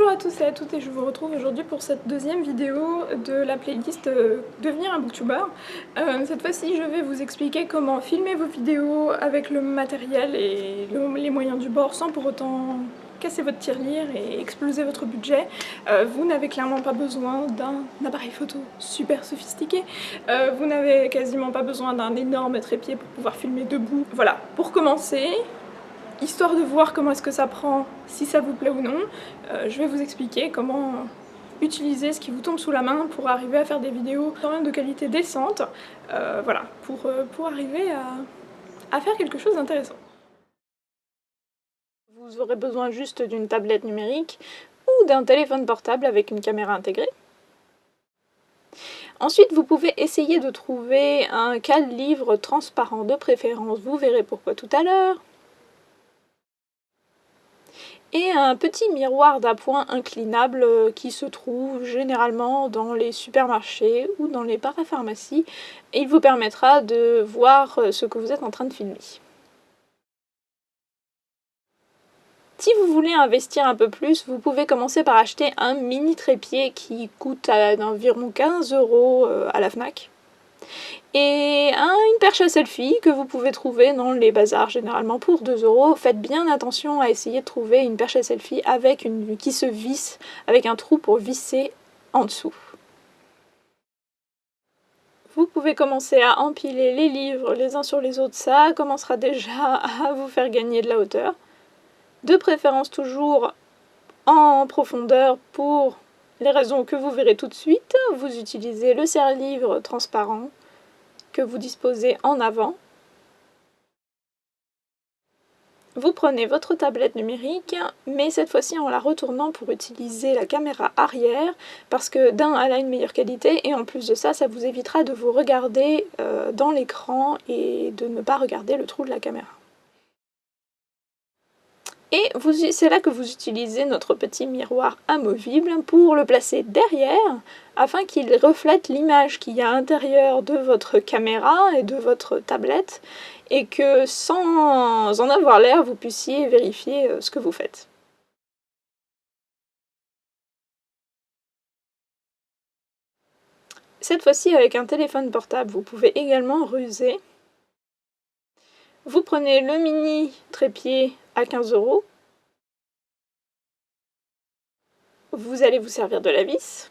Bonjour à tous et à toutes et je vous retrouve aujourd'hui pour cette deuxième vidéo de la playlist Devenir un booktuber. Cette fois-ci je vais vous expliquer comment filmer vos vidéos avec le matériel et les moyens du bord sans pour autant casser votre tirelire et exploser votre budget. Vous n'avez clairement pas besoin d'un appareil photo super sophistiqué, vous n'avez quasiment pas besoin d'un énorme trépied pour pouvoir filmer debout. Voilà, pour commencer, histoire de voir comment est-ce que ça prend, si ça vous plaît ou non, je vais vous expliquer comment utiliser ce qui vous tombe sous la main pour arriver à faire des vidéos quand même de qualité décente, voilà, pour arriver à faire quelque chose d'intéressant. Vous aurez besoin juste d'une tablette numérique ou d'un téléphone portable avec une caméra intégrée. Ensuite, vous pouvez essayer de trouver un cale-livre transparent de préférence, vous verrez pourquoi tout à l'heure. Et un petit miroir d'appoint inclinable qui se trouve généralement dans les supermarchés ou dans les parapharmacies, et il vous permettra de voir ce que vous êtes en train de filmer. Si vous voulez investir un peu plus, vous pouvez commencer par acheter un mini trépied qui coûte environ 15 € à la Fnac. Et une perche à selfie que vous pouvez trouver dans les bazars généralement pour 2 €. Faites bien attention à essayer de trouver une perche à selfie avec qui se visse, avec un trou pour visser en dessous. Vous pouvez commencer à empiler les livres les uns sur les autres, ça commencera déjà à vous faire gagner de la hauteur. De préférence toujours en profondeur pour les raisons que vous verrez tout de suite. Vous utilisez le serre-livre transparent que vous disposez en avant. Vous prenez votre tablette numérique, mais cette fois-ci en la retournant pour utiliser la caméra arrière, parce que d'un, elle a une meilleure qualité, et en plus de ça, ça vous évitera de vous regarder dans l'écran et de ne pas regarder le trou de la caméra. Et c'est là que vous utilisez notre petit miroir amovible pour le placer derrière, afin qu'il reflète l'image qu'il y a à l'intérieur de votre caméra et de votre tablette, et que sans en avoir l'air, vous puissiez vérifier ce que vous faites. Cette fois-ci, avec un téléphone portable, vous pouvez également ruser. Vous prenez le mini trépied à 15 €. Vous allez vous servir de la vis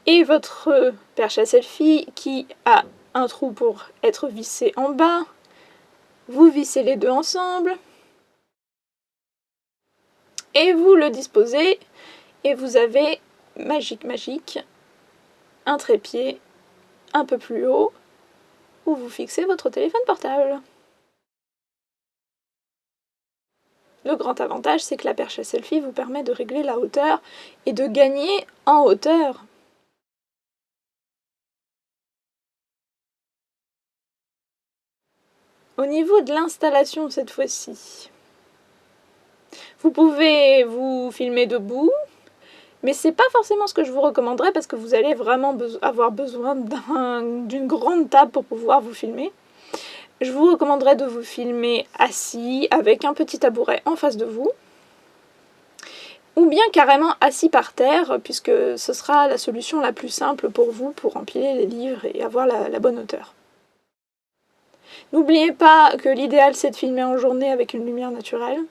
et votre perche à selfie qui a un trou pour être vissé en bas. Vous vissez les deux ensemble et vous le disposez et vous avez, magique, un trépied un peu plus haut où vous fixez votre téléphone portable. Le grand avantage, c'est que la perche à selfie vous permet de régler la hauteur et de gagner en hauteur. Au niveau de l'installation cette fois-ci, vous pouvez vous filmer debout, mais c'est pas forcément ce que je vous recommanderais parce que vous allez vraiment avoir besoin d'une grande table pour pouvoir vous filmer. Je vous recommanderais de vous filmer assis avec un petit tabouret en face de vous, ou bien carrément assis par terre, puisque ce sera la solution la plus simple pour vous pour empiler les livres et avoir la bonne hauteur. N'oubliez pas que l'idéal c'est de filmer en journée avec une lumière naturelle.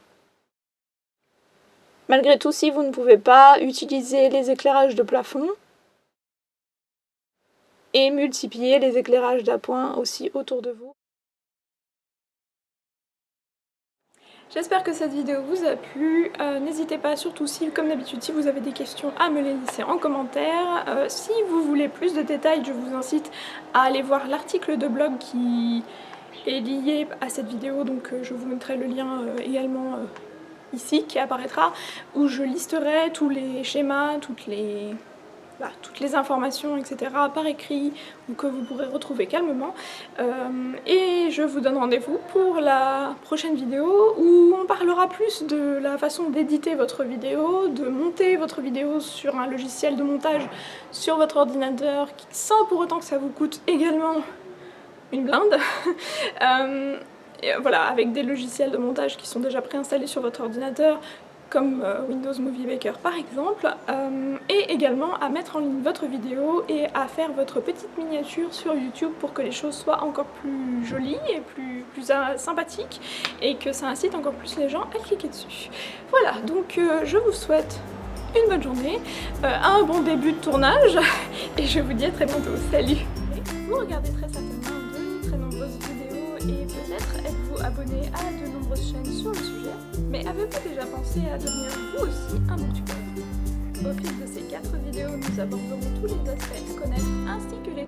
Malgré tout, si vous ne pouvez pas, utiliser les éclairages de plafond et multiplier les éclairages d'appoint aussi autour de vous. J'espère que cette vidéo vous a plu, n'hésitez pas, surtout si, comme d'habitude, si vous avez des questions, à me les laisser en commentaire. Si vous voulez plus de détails, je vous incite à aller voir l'article de blog qui est lié à cette vidéo, donc je vous mettrai le lien également ici, qui apparaîtra, où je listerai tous les schémas, toutes les informations, etc. par écrit, ou que vous pourrez retrouver calmement. Et je vous donne rendez-vous pour la prochaine vidéo où on parlera plus de la façon d'éditer votre vidéo, de monter votre vidéo sur un logiciel de montage sur votre ordinateur, sans pour autant que ça vous coûte également une blinde. Et voilà, avec des logiciels de montage qui sont déjà préinstallés sur votre ordinateur, comme Windows Movie Maker par exemple, et également à mettre en ligne votre vidéo et à faire votre petite miniature sur YouTube pour que les choses soient encore plus jolies et plus sympathiques et que ça incite encore plus les gens à cliquer dessus. Voilà, donc je vous souhaite une bonne journée, un bon début de tournage et je vous dis à très bientôt. Salut! Vous regardez très certainement de très nombreuses vidéos et peut-être êtes-vous abonné à de nombreuses chaînes sur le sujet, mais avez-vous déjà pensé à devenir vous aussi un youtubeur? Au fil de ces 4 vidéos, nous aborderons tous les aspects à connaître ainsi que les